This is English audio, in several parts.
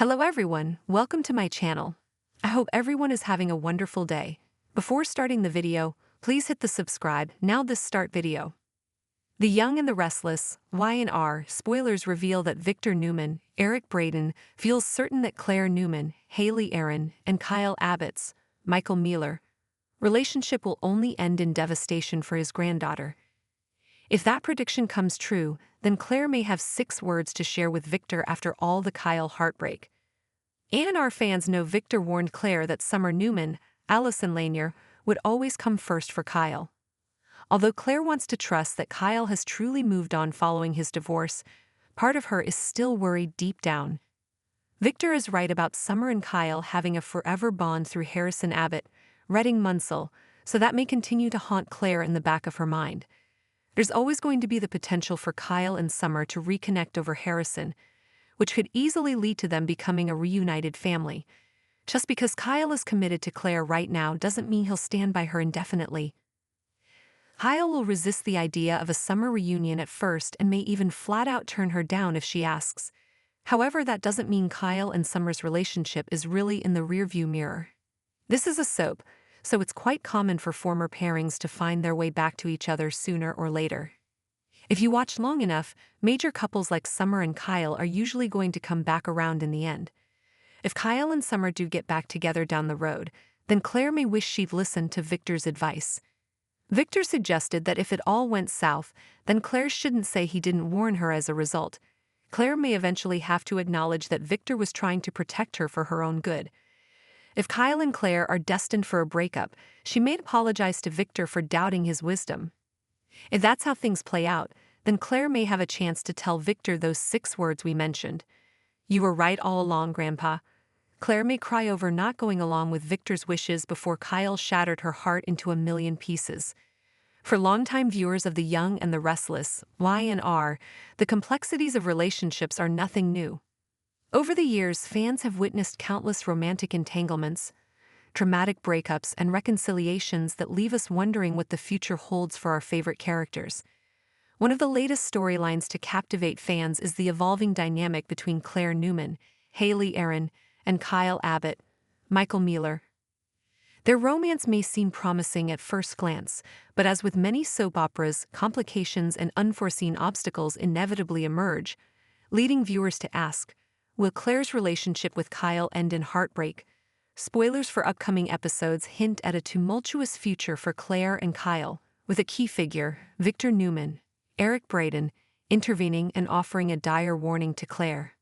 Hello everyone, welcome to my channel. I hope everyone is having a wonderful day. Before starting the video, please hit the subscribe, now this start video. The Young and the Restless, Y&R, spoilers reveal that Victor Newman, Eric Braeden, feels certain that Claire Newman, Haley Aaron, and Kyle Abbott's, Michael Mealer, relationship will only end in devastation for his granddaughter. If that prediction comes true, then Claire may have 6 words to share with Victor after all the Kyle heartbreak. A&R fans know Victor warned Claire that Summer Newman, Allison Lanier, would always come first for Kyle. Although Claire wants to trust that Kyle has truly moved on following his divorce, part of her is still worried deep down. Victor is right about Summer and Kyle having a forever bond through Harrison Abbott, Redding Munsell, so that may continue to haunt Claire in the back of her mind. There's always going to be the potential for Kyle and Summer to reconnect over Harrison, which could easily lead to them becoming a reunited family. Just because Kyle is committed to Claire right now doesn't mean he'll stand by her indefinitely. Kyle will resist the idea of a summer reunion at first and may even flat out turn her down if she asks. However, that doesn't mean Kyle and Summer's relationship is really in the rearview mirror. This is a soap, so it's quite common for former pairings to find their way back to each other sooner or later. If you watch long enough, major couples like Summer and Kyle are usually going to come back around in the end. If Kyle and Summer do get back together down the road, then Claire may wish she'd listened to Victor's advice. Victor suggested that if it all went south, then Claire shouldn't say he didn't warn her as a result. Claire may eventually have to acknowledge that Victor was trying to protect her for her own good. If Kyle and Claire are destined for a breakup, she may apologize to Victor for doubting his wisdom. If that's how things play out, then Claire may have a chance to tell Victor those 6 words we mentioned. "You were right all along, Grandpa." Claire may cry over not going along with Victor's wishes before Kyle shattered her heart into a million pieces. For longtime viewers of The Young and the Restless, Y&R, the complexities of relationships are nothing new. Over the years, fans have witnessed countless romantic entanglements, traumatic breakups, and reconciliations that leave us wondering what the future holds for our favorite characters. One of the latest storylines to captivate fans is the evolving dynamic between Claire Newman, Haley Aaron, and Kyle Abbott, Michael Mealer. Their romance may seem promising at first glance, but as with many soap operas, complications and unforeseen obstacles inevitably emerge, leading viewers to ask, will Claire's relationship with Kyle end in heartbreak? Spoilers for upcoming episodes hint at a tumultuous future for Claire and Kyle, with a key figure, Victor Newman, Eric Braeden, intervening and offering a dire warning to Claire.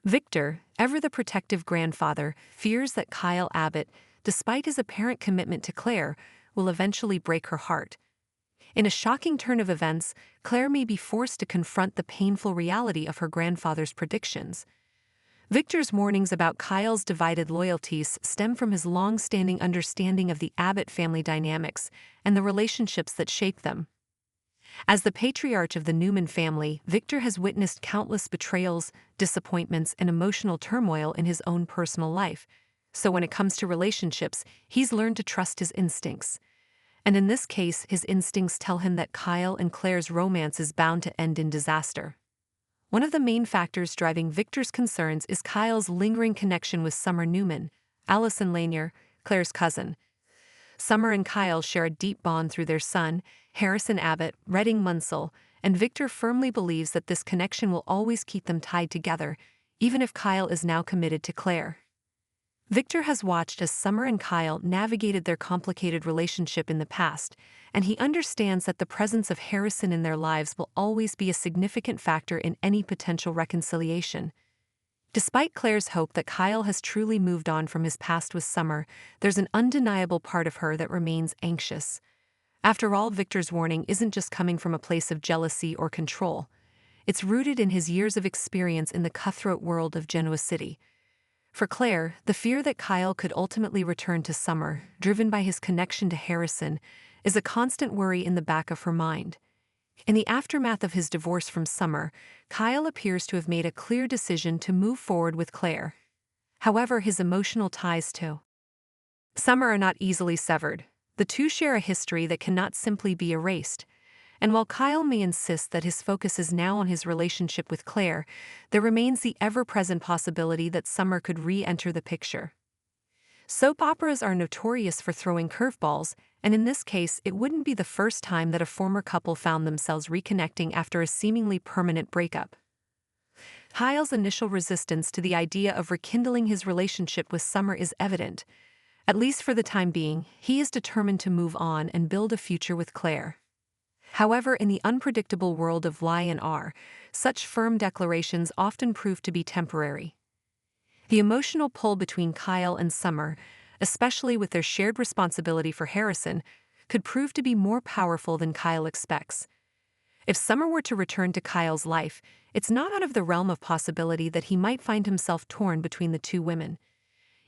Victor, ever the protective grandfather, fears that Kyle Abbott, despite his apparent commitment to Claire, will eventually break her heart. In a shocking turn of events, Claire may be forced to confront the painful reality of her grandfather's predictions. Victor's warnings about Kyle's divided loyalties stem from his long-standing understanding of the Abbott family dynamics and the relationships that shape them. As the patriarch of the Newman family, Victor has witnessed countless betrayals, disappointments, and emotional turmoil in his own personal life. So when it comes to relationships, he's learned to trust his instincts. And in this case, his instincts tell him that Kyle and Claire's romance is bound to end in disaster. One of the main factors driving Victor's concerns is Kyle's lingering connection with Summer Newman, Allison Lanier, Claire's cousin. Summer and Kyle share a deep bond through their son, Harrison Abbott, Redding Munsell, and Victor firmly believes that this connection will always keep them tied together, even if Kyle is now committed to Claire. Victor has watched as Summer and Kyle navigated their complicated relationship in the past, and he understands that the presence of Harrison in their lives will always be a significant factor in any potential reconciliation. Despite Claire's hope that Kyle has truly moved on from his past with Summer, there's an undeniable part of her that remains anxious. After all, Victor's warning isn't just coming from a place of jealousy or control. It's rooted in his years of experience in the cutthroat world of Genoa City. For Claire, the fear that Kyle could ultimately return to Summer, driven by his connection to Harrison, is a constant worry in the back of her mind. In the aftermath of his divorce from Summer, Kyle appears to have made a clear decision to move forward with Claire. However, his emotional ties to Summer are not easily severed. The two share a history that cannot simply be erased. And while Kyle may insist that his focus is now on his relationship with Claire, there remains the ever-present possibility that Summer could re-enter the picture. Soap operas are notorious for throwing curveballs, and in this case, it wouldn't be the first time that a former couple found themselves reconnecting after a seemingly permanent breakup. Kyle's initial resistance to the idea of rekindling his relationship with Summer is evident. At least for the time being, he is determined to move on and build a future with Claire. However, in the unpredictable world of Y&R, such firm declarations often prove to be temporary. The emotional pull between Kyle and Summer, especially with their shared responsibility for Harrison, could prove to be more powerful than Kyle expects. If Summer were to return to Kyle's life, it's not out of the realm of possibility that he might find himself torn between the two women.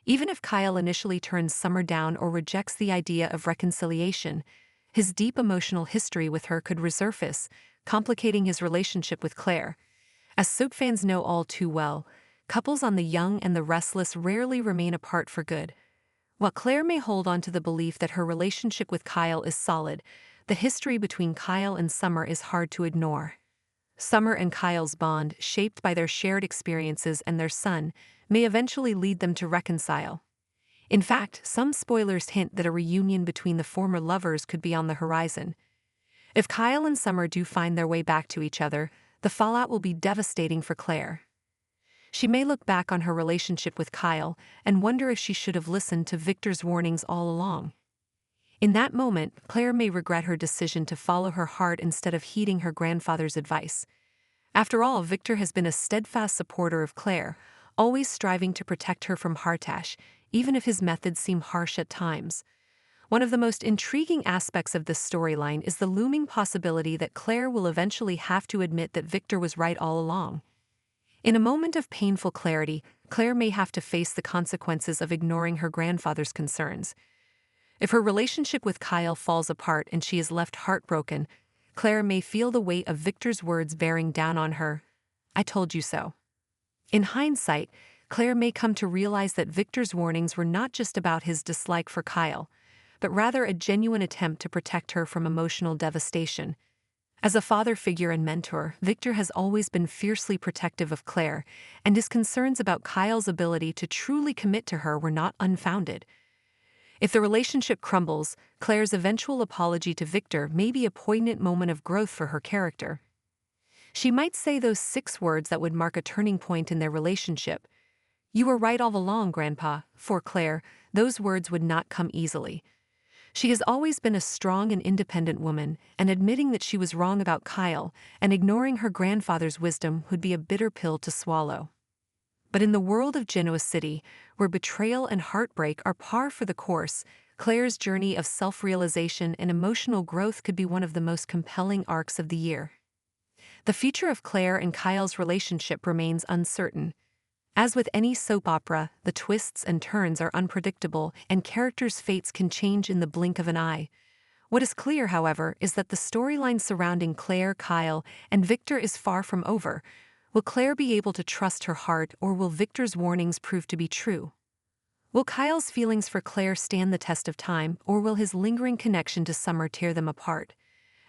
Even if Kyle initially turns Summer down or rejects the idea of reconciliation, his deep emotional history with her could resurface, complicating his relationship with Claire. As soap fans know all too well, couples on The Young and the Restless rarely remain apart for good. While Claire may hold on to the belief that her relationship with Kyle is solid, the history between Kyle and Summer is hard to ignore. Summer and Kyle's bond, shaped by their shared experiences and their son, may eventually lead them to reconcile. In fact, some spoilers hint that a reunion between the former lovers could be on the horizon. If Kyle and Summer do find their way back to each other, the fallout will be devastating for Claire. She may look back on her relationship with Kyle and wonder if she should have listened to Victor's warnings all along. In that moment, Claire may regret her decision to follow her heart instead of heeding her grandfather's advice. After all, Victor has been a steadfast supporter of Claire, always striving to protect her from Hartash, even if his methods seem harsh at times. One of the most intriguing aspects of this storyline is the looming possibility that Claire will eventually have to admit that Victor was right all along. In a moment of painful clarity, Claire may have to face the consequences of ignoring her grandfather's concerns. If her relationship with Kyle falls apart and she is left heartbroken, Claire may feel the weight of Victor's words bearing down on her. "I told you so." In hindsight, Claire may come to realize that Victor's warnings were not just about his dislike for Kyle, but rather a genuine attempt to protect her from emotional devastation. As a father figure and mentor, Victor has always been fiercely protective of Claire, and his concerns about Kyle's ability to truly commit to her were not unfounded. If the relationship crumbles, Claire's eventual apology to Victor may be a poignant moment of growth for her character. She might say those 6 words that would mark a turning point in their relationship. "You were right all along, Grandpa." For Claire, those words would not come easily. She has always been a strong and independent woman, and admitting that she was wrong about Kyle and ignoring her grandfather's wisdom would be a bitter pill to swallow. But in the world of Genoa City, where betrayal and heartbreak are par for the course, Claire's journey of self-realization and emotional growth could be one of the most compelling arcs of the year. The future of Claire and Kyle's relationship remains uncertain. As with any soap opera, the twists and turns are unpredictable, and characters' fates can change in the blink of an eye. What is clear, however, is that the storyline surrounding Claire, Kyle, and Victor is far from over. Will Claire be able to trust her heart, or will Victor's warnings prove to be true? Will Kyle's feelings for Claire stand the test of time, or will his lingering connection to Summer tear them apart?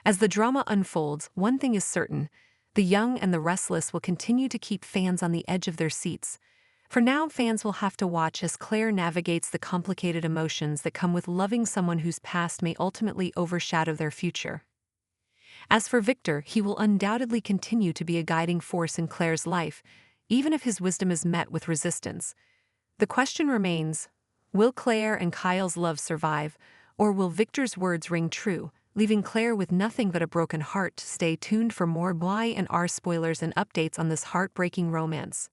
As the drama unfolds, one thing is certain: The Young and the Restless will continue to keep fans on the edge of their seats. For now, fans will have to watch as Claire navigates the complicated emotions that come with loving someone whose past may ultimately overshadow their future. As for Victor, he will undoubtedly continue to be a guiding force in Claire's life, even if his wisdom is met with resistance. The question remains: will Claire and Kyle's love survive, or will Victor's words ring true, leaving Claire with nothing but a broken heart? Stay tuned for more Y&R spoilers and updates on this heartbreaking romance.